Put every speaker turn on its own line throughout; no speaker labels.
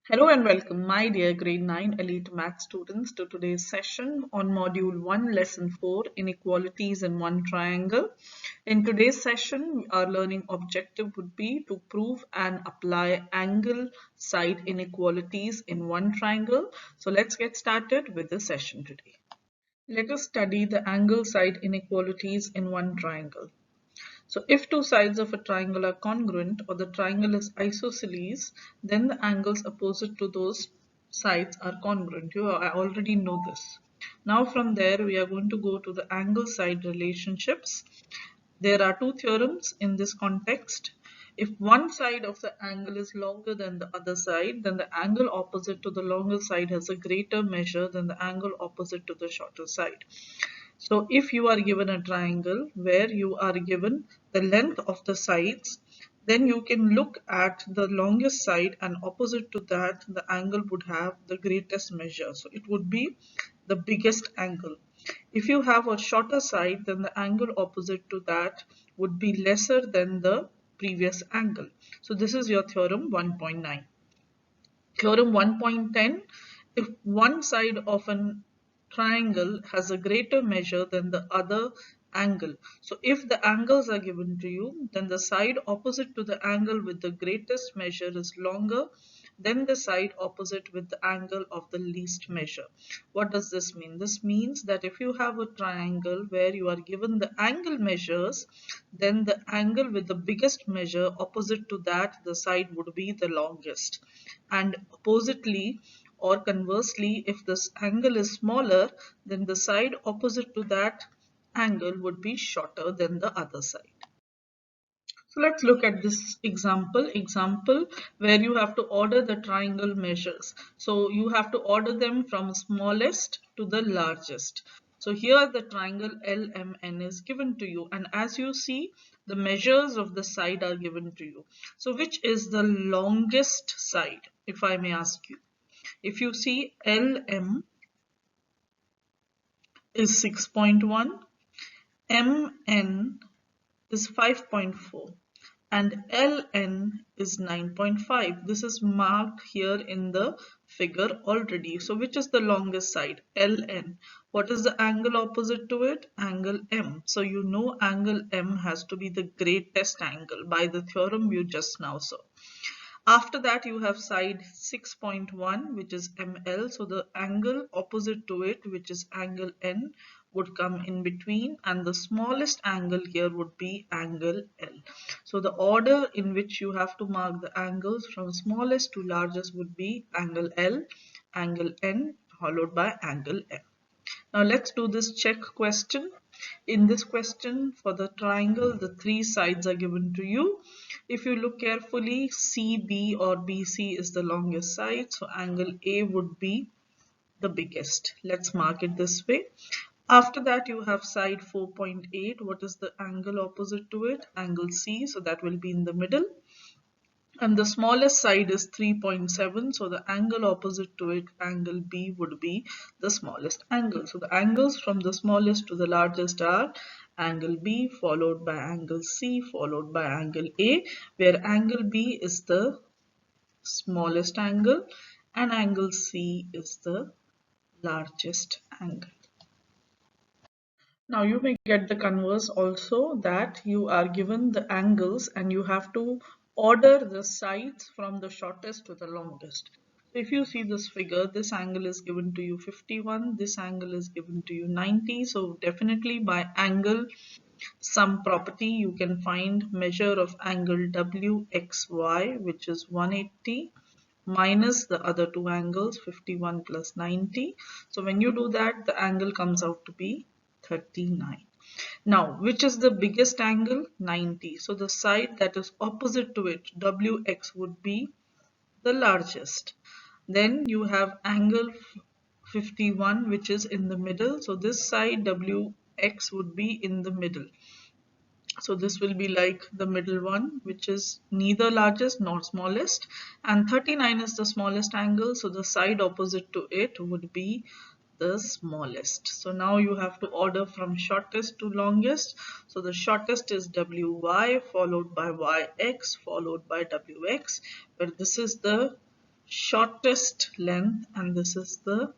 Hello and welcome, my dear grade 9 elite math students, to today's session on module 1, lesson 4, inequalities in one triangle. In today's session, our learning objective would be to prove and apply angle side inequalities in one triangle. So let's get started with the session today. Let us study the angle side inequalities in one triangle. So if two sides of a triangle are congruent or the triangle is isosceles, then the angles opposite to those sides are congruent. I already know this. Now from there we are going to go to the angle side relationships. There are two theorems in this context. If one side of the angle is longer than the other side, then the angle opposite to the longer side has a greater measure than the angle opposite to the shorter side. So if you are given a triangle where you are given the length of the sides, then you can look at the longest side and opposite to that the angle would have the greatest measure. So it would be the biggest angle. If you have a shorter side, then the angle opposite to that would be lesser than the previous angle. So this is your theorem 1.9. Theorem 1.10, if one side of an triangle has a greater measure than the other angle. So if the angles are given to you, then the side opposite to the angle with the greatest measure is longer than the side opposite with the angle of the least measure. What does this mean? This means that if you have a triangle where you are given the angle measures, then the angle with the biggest measure opposite to that, the side would be the longest. And oppositely or conversely, if this angle is smaller, then the side opposite to that angle would be shorter than the other side. So let's look at this example where you have to order the triangle measures. So you have to order them from smallest to the largest. So here the triangle LMN is given to you, and as you see, the measures of the side are given to you. So which is the longest side, if I may ask you? If you see, LM is 6.1, MN is 5.4, and ln is 9.5. This is marked here in the figure already. So which is the longest side? ln. What is the angle opposite to it? Angle m. So you know angle m has to be the greatest angle by the theorem you just now saw. After that you have side 6.1, which is ML. So the angle opposite to it, which is angle N, would come in between, and the smallest angle here would be angle L. So the order in which you have to mark the angles from smallest to largest would be angle L, angle N, followed by angle M. Now let's do this check question. In this question, for the triangle, the three sides are given to you. If you look carefully, CB or BC is the longest side, so angle A would be the biggest. Let's mark it this way. After that, you have side 4.8. What is the angle opposite to it? Angle C, so that will be in the middle. And the smallest side is 3.7, so the angle opposite to it, angle B, would be the smallest angle. So the angles from the smallest to the largest are angle B followed by angle C followed by angle A, where angle B is the smallest angle and angle C is the largest angle. Now you may get the converse also, that you are given the angles and you have to order the sides from the shortest to the longest. If you see this figure, this angle is given to you 51, this angle is given to you 90. So definitely by angle sum property you can find measure of angle WXY, which is 180 minus the other two angles 51 plus 90. So when you do that, the angle comes out to be 39. Now, which is the biggest angle? 90. So the side that is opposite to it, WX, would be the largest. Then you have angle 51, which is in the middle. So this side WX would be in the middle. So this will be like the middle one, which is neither largest nor smallest, and 39 is the smallest angle, so the side opposite to it would be the smallest. So now you have to order from shortest to longest. So the shortest is WY followed by YX followed by WX, where this is the shortest length and this is the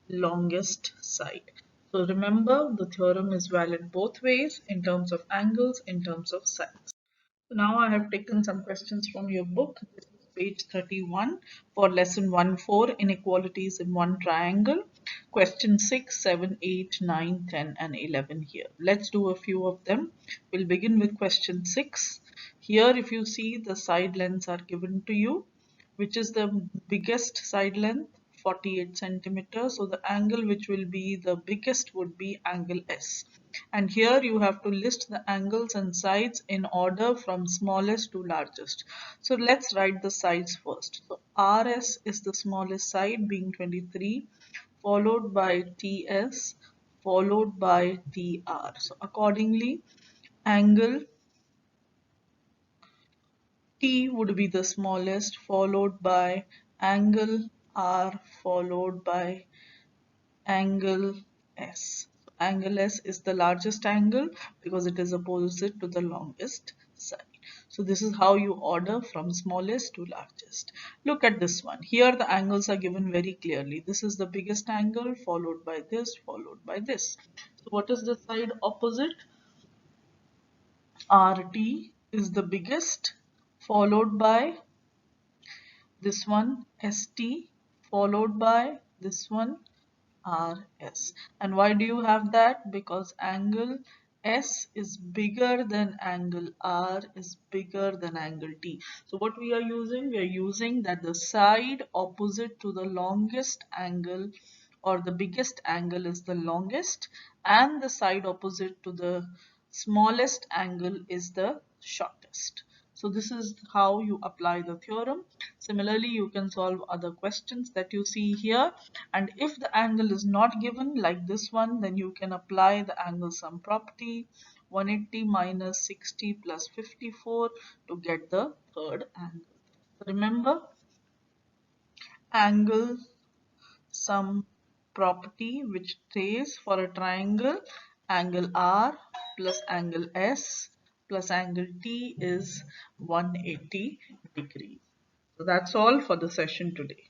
longest side. So remember, the theorem is valid both ways, in terms of angles, in terms of sides. So now I have taken some questions from your book. This is page 31 for lesson 1-4, inequalities in one triangle. Question 6, 7, 8, 9, 10 and 11 here. Let's do a few of them. We'll begin with question 6. Here if you see, the side lengths are given to you. Which is the biggest side length? 48 centimeters. So the angle which will be the biggest would be angle S. And here you have to list the angles and sides in order from smallest to largest. So let's write the sides first. So RS is the smallest side, being 23, followed by TS, followed by TR. So accordingly, angle T would be the smallest, followed by angle R, followed by angle S. So angle S is the largest angle because it is opposite to the longest side. So this is how you order from smallest to largest. Look at this one. Here the angles are given very clearly. This is the biggest angle, followed by this, followed by this. So what is the side opposite? RT is the biggest, followed by this one ST, followed by this one RS. And why do you have that? Because angle S is bigger than angle R is bigger than angle T. So what we are using? We are using that the side opposite to the longest angle or the biggest angle is the longest and the side opposite to the smallest angle is the shortest. So this is how you apply the theorem. Similarly, you can solve other questions that you see here. And if the angle is not given like this one, then you can apply the angle sum property, 180 minus 60 plus 54 to get the third angle. Remember, angle sum property which says for a triangle, angle R plus angle S plus angle T is 180 degrees. So that's all for the session today.